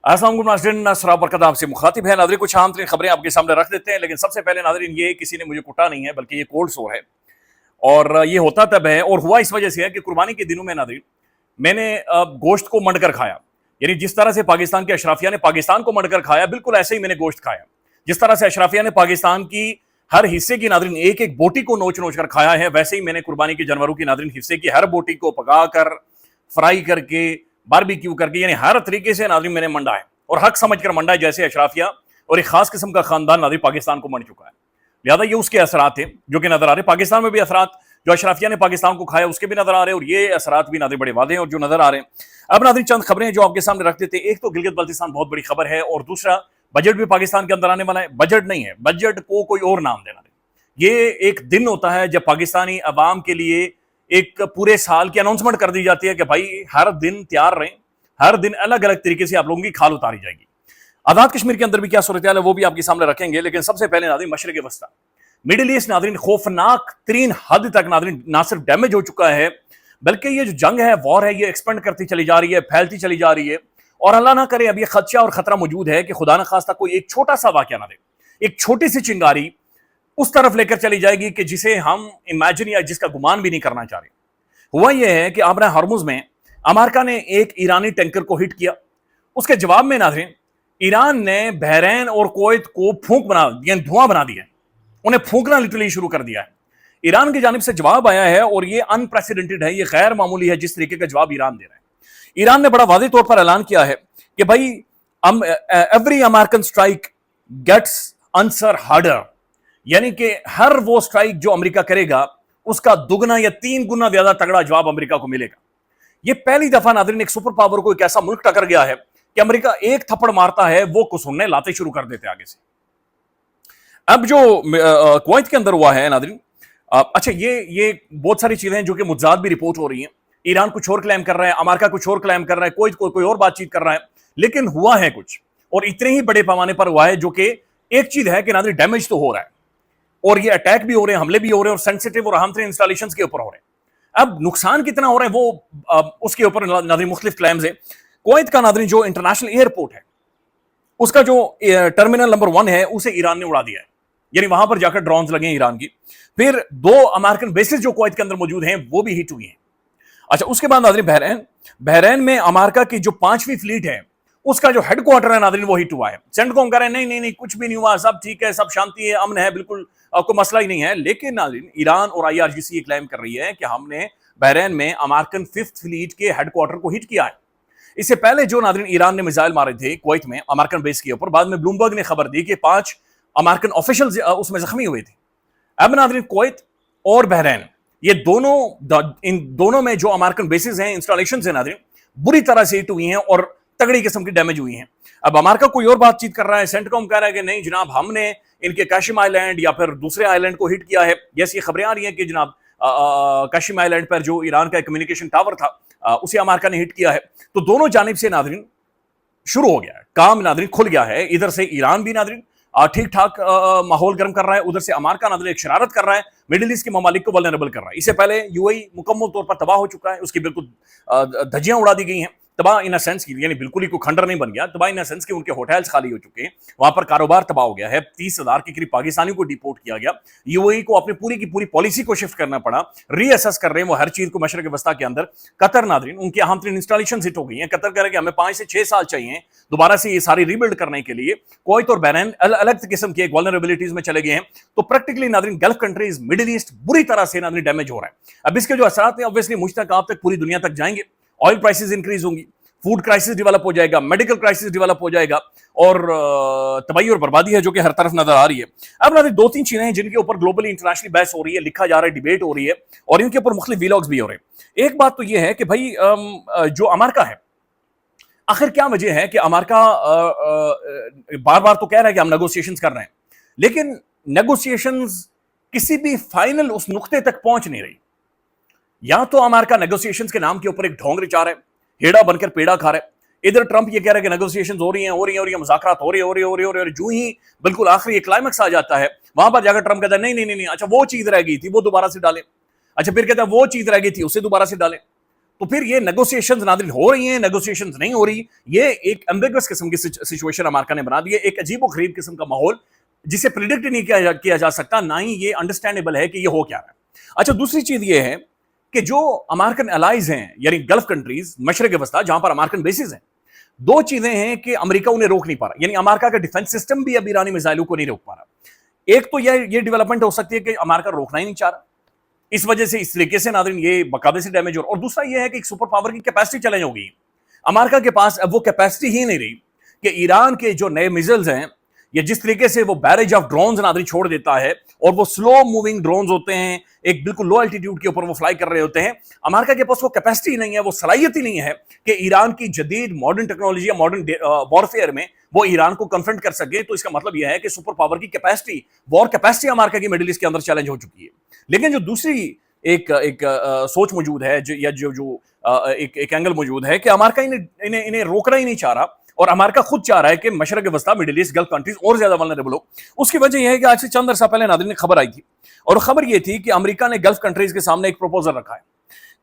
अस्सलाम वालेकुम नाज़रीन, असरा बरकत आपसे मुखातिब है। नाज़रीन, कुछ आम तरीन खबरें आपके सामने रख देते हैं, लेकिन सबसे पहले नाज़रीन ये किसी ने मुझे कुटा नहीं है, बल्कि ये कोल्ड सोर है। और ये होता तब है और हुआ इस वजह से है कि कुर्बानी के दिनों में नाज़रीन मैंने गोश्त को मंड कर खाया। यानी जिस तरह से पाकिस्तान के अशराफिया ने पाकिस्तान को मंड कर खाया, बिल्कुल ऐसे ही मैंने गोश्त खाया। जिस तरह से अशराफिया ने पाकिस्तान की हर हिस्से की नाज़रीन एक एक बोटी को नोच नोच कर खाया है, वैसे ही मैंने कुर्बानी के जानवरों की नाज़रीन हिस्से की हर बोटी को पका कर, फ्राई करके, बारबेक्यू करके, यानी हर तरीके से नाज़रीन मैंने मंडा है और हक समझ कर मंडा है, जैसे अशराफिया और एक खास किस्म का खानदान नाज़रीन पाकिस्तान को मंड चुका है। लिहाजा ये उसके असरात थे जो कि नजर आ रहे। पाकिस्तान में भी असरात जो अशराफिया ने पाकिस्तान को खाया उसके भी नजर आ रहे हैं, और ये असरात भी नाज़रीन बड़े वादे हैं और जो नजर आ रहे हैं। अब नाज़रीन चंद खबरें जो आपके सामने रख देते हैं। एक तो गिलगित बल्तिस्तान बहुत बड़ी खबर है, और दूसरा बजट भी पाकिस्तान के अंदर आने वाला है। बजट नहीं है, बजट को कोई और नाम देना। ये एक दिन होता है जब पाकिस्तानी अवाम के लिए एक पूरे साल की अनाउंसमेंट कर दी जाती है कि भाई हर दिन तैयार रहें, हर दिन अलग अलग तरीके से आप लोगों की खाल उतारी जाएगी। आजाद कश्मीर के अंदर भी क्या सूरत है वो भी आपके सामने रखेंगे, लेकिन सबसे पहले नाज़रीन मशरिक़ वस्ता मिडिल ईस्ट नाज़रीन खौफनाक तरीन हद तक नाज़रीन ना सिर्फ डैमेज हो चुका है, बल्कि ये जो जंग है, वॉर है, ये एक्सपेंड करती चली जा रही है, फैलती चली जा रही है। और अल्लाह ना करे अब ये खदशा और खतरा मौजूद है कि खुदा न खास्ता कोई एक छोटा सा वाक़या ना दे, एक छोटी सी चिंगारी उस तरफ लेकर चली जाएगी कि जिसे हम इमेजिन या जिसका गुमान भी नहीं करना चाह रहे। हुआ यह है कि आबरा हरमुज में अमेरिका ने एक ईरानी टैंकर को हिट किया। उसके जवाब में नाज़रीन ईरान ने बहरीन और कुवैत को फूंक बना दिया, धुआं बना दिया, उन्हें फूंकना लिटरली शुरू कर दिया है। ईरान की जानिब से जवाब आया है और ये अनप्रेसिडेंटेड है, ये गैर मामूली है जिस तरीके का जवाब ईरान दे रहा है। ईरान ने बड़ा वाज़ेह तौर पर ऐलान किया है कि भाई every American strike gets answer harder, यानी कि हर वो स्ट्राइक जो अमेरिका करेगा उसका दुगना या 3 गुना ज्यादा तगड़ा जवाब अमेरिका को मिलेगा। ये पहली दफा नाज़रीन एक सुपर पावर को एक ऐसा मुल्क टकर गया है कि अमेरिका एक थप्पड़ मारता है, वो कुसुन्ने लाते शुरू कर देते आगे से। अब जो कुवैत के अंदर हुआ है नाज़रीन, अच्छा ये बहुत सारी चीजें जो कि मुज्जाद भी रिपोर्ट हो रही हैं। ईरान कुछ और क्लेम कर रहा है, अमेरिका कुछ और क्लेम कर रहा है, कोई और बातचीत कर रहा है, लेकिन हुआ है कुछ, और इतने ही बड़े पैमाने पर हुआ है जो कि एक चीज है कि नाज़रीन डैमेज तो हो रहा है, और ये अटैक भी हो रहे हैं, हमले भी हो रहे हैं, और सेंसिटिव और अहम तरीन इंस्टॉलेशंस के ऊपर हो रहे हैं। अब नुकसान कितना हो रहा है वो उसके ऊपर नाज़रीन मुख्तलिफ क्लेम्स है। कुवैत का नाज़रीन जो इंटरनेशनल एयरपोर्ट है, उसका जो टर्मिनल नंबर 1 है उसे ईरान ने उड़ा दिया है, यानी वहां पर जाकर ड्रोन्स लगे हैं ईरान की। फिर 2 अमेरिकन बेसिस जो कुवैत के अंदर मौजूद हैं वो भी हिट हुई हैं। अच्छा, उसके बाद नाज़रीन बहरीन में अमेरिका की जो 5वीं फ्लीट है उसका जो हेडक्वार्टर है नाज़रीन वो हिट हुआ है। सेंटकॉम कह रहे हैं नहीं नहीं नहीं कुछ भी नहीं हुआ, सब ठीक है, सब शांति है, अमन है, बिल्कुल कोई मसला ही नहीं है। लेकिन नाज़रीन ईरान और IRGC ये क्लेम कर रही है कि हमने बहरीन में अमेरिकन 5th फ्लीट के हेडक्वार्टर को हिट किया है। इससे पहले जो नाज़रीन ईरान ने मिसाइल मारे थे कुवैत में अमेरिकन बेस के ऊपर, बाद में ब्लूमबर्ग ने खबर दी कि 5 अमेरिकन ऑफिशियल्स उसमें जख्मी हुए थे। अब नाज़रीन कुवैत और बहरीन ये इन दोनों में जो अमेरिकन बेसिस हैं, इंस्टॉलेशंस हैं नाज़रीन, बुरी तरह से हिट हुई हैं और तगड़ी किस्म की डैमेज हुई हैं। अब अमेरिका कोई और बातचीत कर रहा है, सेंटकॉम कह रहा है कि नहीं जनाब हमने इनके काशिम आइलैंड या फिर दूसरे आइलैंड को हिट किया है। जैसी खबरें आ रही हैं कि जनाब काशिम आइलैंड पर जो ईरान का कम्युनिकेशन टावर था उसे अमेरिका ने हिट किया है। तो दोनों जानिब से नाज़रीन शुरू हो गया है काम, नाज़रीन खुल गया है। इधर से ईरान भी नाज़रीन ठीक ठाक माहौल गर्म कर रहा है, उधर से अमेरिका नाज़रीन एक शरारत कर रहा है, मिडिल ईस्ट के ममालिक को वल्नरेबल कर रहा है। इससे पहले UAE मुकम्मल तौर पर तबाह हो चुका है, उसकी बिल्कुल धज्जियां उड़ा दी गई हैं। तबाह इन सेंस की, यानी बिल्कुल ही कोई खंडर नहीं बन गया, तबाह इन सेंस की उनके होटल्स खाली हो चुके हैं, वहां पर कारोबार तबाह हो गया है, 30,000 के करीब पाकिस्तानियों को डिपोर्ट किया गया। UAE को अपनी पूरी की पूरी पॉलिसी को शिफ्ट करना पड़ा, रीअसेस कर रहे हैं वो हर चीज को मशरक़ वस्ता के अंदर। कतर नाज़रीन उनकी अहम तरीन इंस्टॉलेशन हिट हो गई हैं। कतर कह रहे हैं कि हमें 5 से 6 साल चाहिए दोबारा से ये सारी रीबिल्ड करने के लिए। कुवैत और बहरीन अलग किस्म के वल्नरेबिलिटीज में चले गए हैं। तो प्रैक्टिकली नाज़रीन गल्फ कंट्रीज, मिडिल ईस्ट बुरी तरह से नाज़रीन डैमेज हो रहा है। अब इसके जो असरात हैं ऑब्वियसली मुझ तक, आप तक, पूरी दुनिया तक जाएंगे। ऑयल प्राइसेस इंक्रीज होंगी, फूड क्राइसिस डेवलप हो जाएगा, मेडिकल क्राइसिस डेवलप हो जाएगा, और तबाही और बर्बादी है जो कि हर तरफ नजर आ रही है। अब नाज़रीन 2-3 चीजें हैं जिनके ऊपर ग्लोबली इंटरनेशनली बहस हो रही है, लिखा जा रहा है, डिबेट हो रही है, और इनके ऊपर मुख्तलिफ व्लॉग्स भी हो रहे हैं। एक बात तो यह है कि भाई जो अमेरिका है, आखिर क्या वजह है कि अमेरिका बार बार तो कह रहा है कि हम नेगोशिएशंस कर रहे हैं, लेकिन नेगोशिएशंस किसी भी फाइनल उस नुक्ते तक पहुंच नहीं रही। या तो अमेरिका नेगोशिएशंस के नाम के ऊपर एक ढोंग रचा रहा है, हेड़ा बनकर पेड़ा खा रहा है। इधर ट्रंप ये कह रहा है कि नेगोशिएशंस हो रही हैं, मुज़ाकरात हो रही है, जो ही बिल्कुल आखिरी एक क्लाइमेक्स आ जाता है वहां पर जाकर ट्रंप कहता है नहीं, अच्छा वो चीज रह गई थी वो दोबारा से डालें। अच्छा फिर कहता है वो चीज रह गई थी उसे दोबारा से डालें। तो फिर ये नेगोशिएशंस नाज़रीन हो रही हैं, नेगोशिएशंस नहीं हो रही, ये एक एम्बिगुअस किस्म की सिचुएशन अमेरिका ने बना दी है, एक अजीब और गरीब किस्म का माहौल जिसे प्रिडिक्ट नहीं किया जा सकता, ना ही ये अंडरस्टैंडेबल है कि ये हो क्या रहा है। अच्छा, दूसरी चीज ये है कि जो अमेरिकन अलाइज हैं, यानी गल्फ कंट्रीज, मशरक वस्ता, जहां पर अमेरिकन बेसिस हैं, दो चीजें हैं कि अमेरिका उन्हें रोक नहीं पा रहा, यानी अमेरिका का डिफेंस सिस्टम भी अब ईरानी मिसाइलों को नहीं रोक पा रहा। एक तो ये डेवलपमेंट हो सकती है कि अमेरिका रोकना ही नहीं चाह रहा, इस वजह से इस तरीके से नाज़रीन ये बकायदे से डैमेज हो रहा, और दूसरा ये है कि एक सुपर पावर की कैपेसिटी चैलेंज हो गई। अमेरिका के पास अब वो कैपेसिटी ही नहीं रही कि ईरान के जो नए मिसाइल्स हैं, ये जिस तरीके से वो बैरेज ऑफ ड्रोन्स नाज़रीन छोड़ देता है, और वो स्लो मूविंग ड्रोन्स होते हैं, एक बिल्कुल लो एल्टीट्यूड के ऊपर वो फ्लाई कर रहे होते हैं। अमेरिका के पास वो कैपेसिटी नहीं है, वो सलाहियत ही नहीं है कि ईरान की जदीद मॉडर्न टेक्नोलॉजी या मॉडर्न वॉरफेयर में वो ईरान को कन्फ्रंट कर सके। तो इसका मतलब यह है कि सुपर पावर की कैपेसिटी, वॉर कैपेसिटी अमेरिका की मिडिल ईस्ट के अंदर चैलेंज हो चुकी है। लेकिन जो दूसरी एक सोच मौजूद है, एक एंगल मौजूद है कि अमेरिका इन्हें रोकना ही नहीं चाह रहा, और अमेरिका खुद चाह रहा है कि मशरक वस्ता, मिडिल ईस्ट, गल्फ कंट्रीज और ज्यादा वल्नरेबल हो। उसकी वजह यह है कि आज से चंद अरसा पहले नाज़रीन खबर आई थी, और खबर यह थी कि अमेरिका ने गल्फ कंट्रीज के सामने एक प्रपोजल रखा है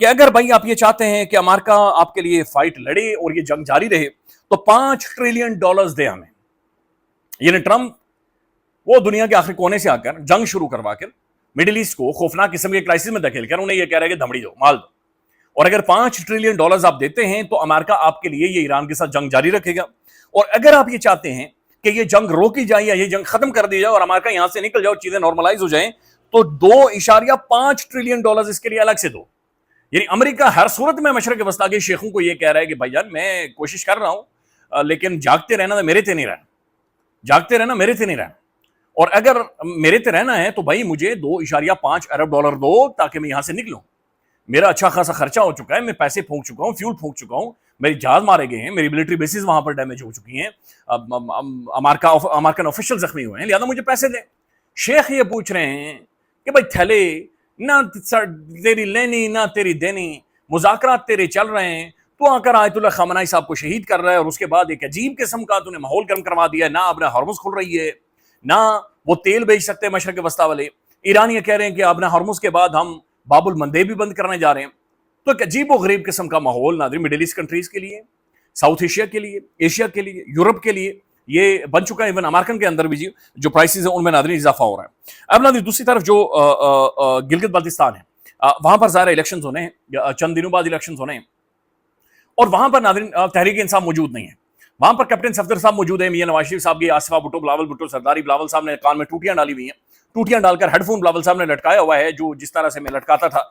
कि अगर भाई आप ये चाहते हैं कि अमेरिका आपके लिए फाइट लड़े और ये जंग जारी रहे, तो $5 ट्रिलियन दे हमें। यानी ट्रंप वो दुनिया के आखिरी कोने से आकर जंग शुरू करवा कर मिडिल ईस्ट को खौफनाक किस्म के क्राइसिस में धकेल कर उन्हें यह कह रहा है कि धमड़ी दो, माल दो, और अगर $5 ट्रिलियन आप देते हैं तो अमेरिका आपके लिए ये ईरान के साथ जंग जारी रखेगा। और अगर आप ये चाहते हैं कि ये जंग रोकी जाए या ये जंग खत्म कर दी जाए और अमेरिका यहां से निकल जाए, चीजें नॉर्मलाइज हो जाएं, तो $2.5 ट्रिलियन इसके लिए अलग से दो। यानी अमेरिका हर सूरत में मशरक वस्ता के शेखों को यह कह रहा है कि भाईजान मैं कोशिश कर रहा हूं, लेकिन जागते रहना मेरे से नहीं रहना, जागते रहना मेरे से नहीं रहना, और अगर मेरे से रहना है तो भाई मुझे $2.5 अरब दो ताकि मैं यहां से निकलूं। मेरा अच्छा खासा खर्चा हो चुका है, मैं पैसे फूंक चुका हूं, फ्यूल फूंक चुका हूं, मेरे जहाज मारे गए हैं, मेरी मिलिट्री बेसिस वहां पर डैमेज हो चुकी हैं, अमेरिकन ऑफिशियल जख्मी हुए हैं, लिहाजा मुझे पैसे दें। शेख ये पूछ रहे हैं कि भाई थैले ना तेरी लेनी ना तेरी देनी, मुज़ाकरात तेरे चल रहे हैं, तो आकर आयतुल्लाह खamenei साहब को शहीद कर रहा है, और उसके बाद एक अजीब किस्म का तूने माहौल गर्म करवा दिया, ना अपना हॉर्मुज़ खुल रही है, ना वो तेल बेच सकते हैं मशरक वस्ता वाले। ईरान ये कह रहे हैं कि अपना हॉर्मुज़ के बाद हम बाबुल मंदेब भी बंद करने जा रहे हैं। तो एक अजीब व गरीब किस्म का माहौल नाज़रीन मिडिल ईस्ट कंट्रीज के लिए, साउथ एशिया के लिए, एशिया के लिए, यूरोप के लिए ये बन चुका है। इवन अमेरिकन के अंदर भी जो प्राइसेस हैं उनमें नाज़रीन इजाफा हो रहा है। अब नाज़रीन दूसरी तरफ जो गिलगित बाल्टिस्तान है, वहां पर ज़ाहिर इलेक्शन होने हैं, चंद दिनों बाद इलेक्शन होने हैं, और वहां पर नाज़रीन तहरीक इंसाफ मौजूद नहीं है। वहां पर कैप्टन सफदर साहब मौजूद है, मियां नवाज शरीफ साहब की, आसिफा भुट्टो, बिलावल भुट्टो सरदारी, बिलावल साहब ने कान में टूटियां डाली हुई हैं, टूटियां डालकर हेडफोन बिलावल साहब ने लटकाया हुआ है, जो जिस तरह से मैं लटकाता था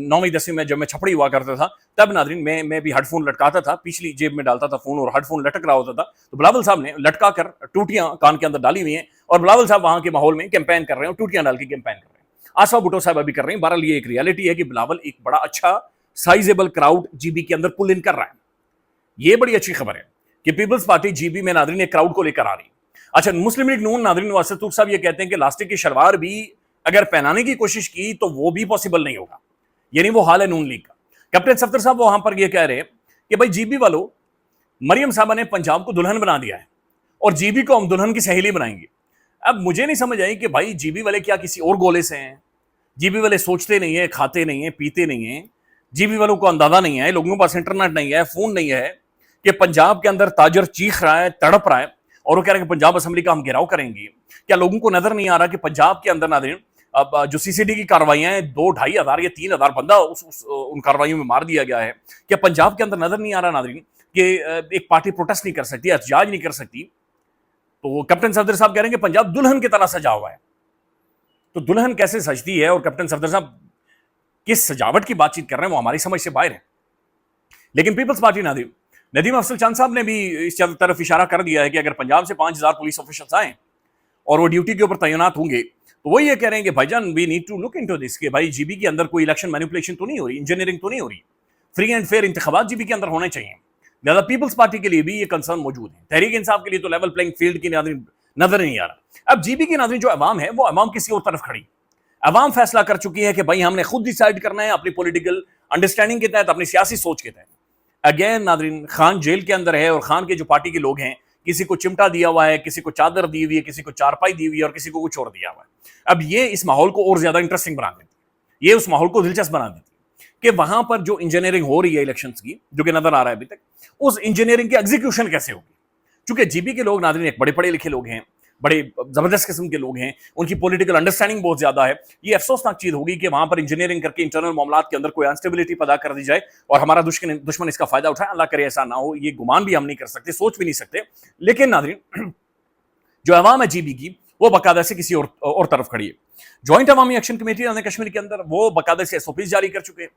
9वीं 10वीं में जब मैं छपड़ी हुआ करता था, तब नाज़रीन मैं भी हेडफोन लटकाता था, पिछली जेब में डालता था फोन और हेडफोन लटक रहा होता था। तो बिलावल साहब ने लटका कर टूटियां कान के अंदर डाली हुई हैं, और बिलावल साहब वहां के माहौल में कैंपेन कर रहे हैं, टूटियां डाल के कैंपेन कर रहे हैं। आसिफा भुट्टो साहब अभी कर रहे हैं। बहरहाल ये एक रियलिटी है कि बिलावल एक बड़ा अच्छा साइजेबल क्राउड जीबी के अंदर पुल इन कर रहा है। ये बड़ी अच्छी खबर है कि पीपल्स पार्टी जीबी में नाज़रीन एक क्राउड को लेकर आ रही। अच्छा, मुस्लिम लीग नून नाज़रीन वासिफ तुर्क साहब ये कहते हैं कि लास्टिक की शलवार भी अगर पहनाने की कोशिश की तो वो भी पॉसिबल नहीं होगा, यानी वो हाल है नून लीग का। कैप्टन सफदर साहब वहां पर ये कह रहे हैं कि भाई जीबी वालों, मरियम साहबा ने पंजाब को दुल्हन बना दिया है और जीबी को हम दुल्हन की सहेली बनाएंगे। अब मुझे नहीं समझ आई कि भाई जीबी वाले क्या किसी और गोले से हैं? जीबी वाले सोचते नहीं है, खाते नहीं है, पीते नहीं है। जीबी वालों को अंदाजा नहीं है, लोगों के पास इंटरनेट नहीं है, फोन नहीं है, कि पंजाब के अंदर ताजर चीख रहा है, तड़प रहा है, और वो कह रहे हैं कि पंजाब असेंबली का हम घेराव करेंगे। क्या लोगों को नजर नहीं आ रहा कि पंजाब के अंदर नाज़रीन अब जो सीसीडी की कार्रवाइयां हैं, 2-2,500 या 3,000 बंदा उन कार्रवाइयों में मार दिया गया है। क्या पंजाब के अंदर नजर नहीं आ रहा नाज़रीन कि एक पार्टी प्रोटेस्ट नहीं कर सकती, एहतजाज नहीं कर सकती? तो कैप्टन सफदर साहब कह रहे हैं कि पंजाब दुल्हन की तरह सजा हुआ है। तो दुल्हन कैसे सजती है, और कैप्टन सफदर साहब किस सजावट की बातचीत कर रहे हैं, वो हमारी समझ से बाहर है। लेकिन पीपल्स पार्टी नदीम अफजल चंद साहब ने भी इस तरफ इशारा कर दिया है कि अगर पंजाब से 5,000 पुलिस ऑफिसर्स आए और वो ड्यूटी के ऊपर तैनात होंगे, तो वो ये कह रहे हैं कि भाईजान we need to look into this, कि भाई जीबी के अंदर कोई इलेक्शन मैनिपुलेशन तो नहीं हो रही, इंजीनियरिंग तो नहीं हो रही, फ्री एंड फेयर इंतखाबात जीबी के अंदर होने चाहिए। लिहाजा पीपल्स पार्टी के लिए भी ये कंसर्न मौजूद है। तहरीक इंसाफ के लिए तो लेवल प्लेइंग फील्ड की नजर नहीं आ रहा। अब जीबी की नाज़रीन जो अवाम है, वो अवाम किसी और तरफ खड़ी, अवाम फैसला कर चुकी है कि भाई हमने खुद डिसाइड करना है अपनी पॉलिटिकल अंडरस्टैंडिंग के तहत, अपनी सियासी सोच के तहत। अगेन नाज़रीन, खान जेल के अंदर है, और खान के जो पार्टी के लोग हैं, किसी को चिमटा दिया हुआ है, किसी को चादर दी हुई है, किसी को चारपाई दी हुई है, और किसी को कुछ और दिया हुआ है। अब ये इस माहौल को और ज्यादा इंटरेस्टिंग बना देती है, ये उस माहौल को दिलचस्प बना देती है। کہ وہاں پر جو انجینئرنگ ہو رہی ہے الیکشنز کی, جو کہ نظر آ رہا ہے ابھی تک, اس انجینئرنگ کی ایگزیکیوشن کیسے ہوگی. چونکہ جی بی کے لوگ ناظرین ایک بڑے پڑھے لکھے لوگ ہیں, بڑے زبردست قسم کے لوگ ہیں, ان کی پولیٹیکل انڈرسٹینڈنگ بہت زیادہ ہے. یہ افسوسناک چیز ہوگی کہ وہاں پر انجینئرنگ کر کے انٹرنل معاملات کے اندر کوئی انسٹیبلٹی پیدا کر دی جائے اور ہمارا دشمن اس کا فائدہ اٹھائے. اللہ کرے ایسا نہ ہو, یہ گمان بھی ہم نہیں کر سکتے, سوچ بھی نہیں سکتے. لیکن ناظرین جو عوام ہے جی بی کی, وہ باقاعدہ سے کسی اور طرف کھڑی ہے. جوائنٹ عوامی ایکشن کمیٹی کشمیر کے اندر وہ باقاعدہ سے ایس او پیز جاری کر چکے ہیں,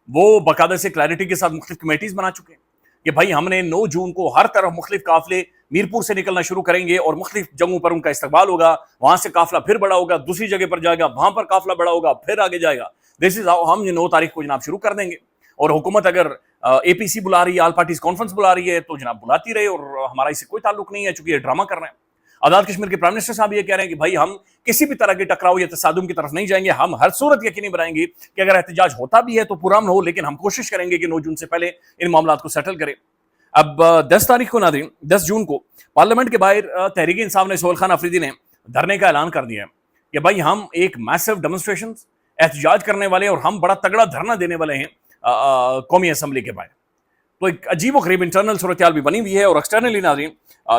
وہ باقاعدہ سے کلیئرٹی کے ساتھ مختلف کمیٹیز بنا چکے ہیں کہ بھائی ہم نے 9 جون کو ہر طرف مختلف قافلے میرپور سے نکلنا شروع کریں گے اور مختلف جگہوں پر ان کا استقبال ہوگا, وہاں سے قافلہ پھر بڑا ہوگا, دوسری جگہ پر جائے گا, وہاں پر قافلہ بڑا ہوگا, پھر آگے جائے گا. دس از ہاؤ ہم 9 تاریخ کو جناب شروع کر دیں گے. اور حکومت اگر اے پی سی بلا رہی ہے, آل پارٹیز کانفرنس بلا رہی ہے, تو جناب بلاتی رہے, اور ہمارا اس سے کوئی تعلق نہیں ہے, چونکہ یہ ڈرامہ کر رہے ہیں. آزاد کشمیر کے پرائم منسٹر صاحب یہ کہہ رہے ہیں کہ بھائی ہم کسی بھی طرح کے ٹکراؤ یا تصادم کی طرف نہیں جائیں گے, ہم ہر صورت یقینی بنائیں گے کہ اگر احتجاج ہوتا بھی ہے تو پرامن ہو, لیکن ہم کوشش کریں گے کہ 9 جون سے پہلے ان معاملات کو سیٹل کریں. اب 10 تاریخ کو ناظرین 10 جون کو پارلیمنٹ کے باہر تحریک انصاف نے سہیل خان افریدی نے دھرنے کا اعلان کر دیا ہے کہ بھائی ہم ایک میسو ڈیمونسٹریشن احتجاج کرنے والے اور ہم بڑا تگڑا دھرنا دینے والے ہیں قومی اسمبلی کے باہر. تو ایک عجیب و غریب انٹرنل صورتحال بھی بنی ہوئی ہے, اور ایکسٹرنلی ناظرین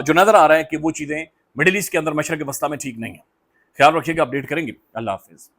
جو نظر آ رہا ہے کہ وہ چیزیں مڈل ایسٹ کے اندر مشرق وسطیٰ میں ٹھیک نہیں ہیں. خیال رکھیے گا, اپڈیٹ کریں گے. اللہ حافظ.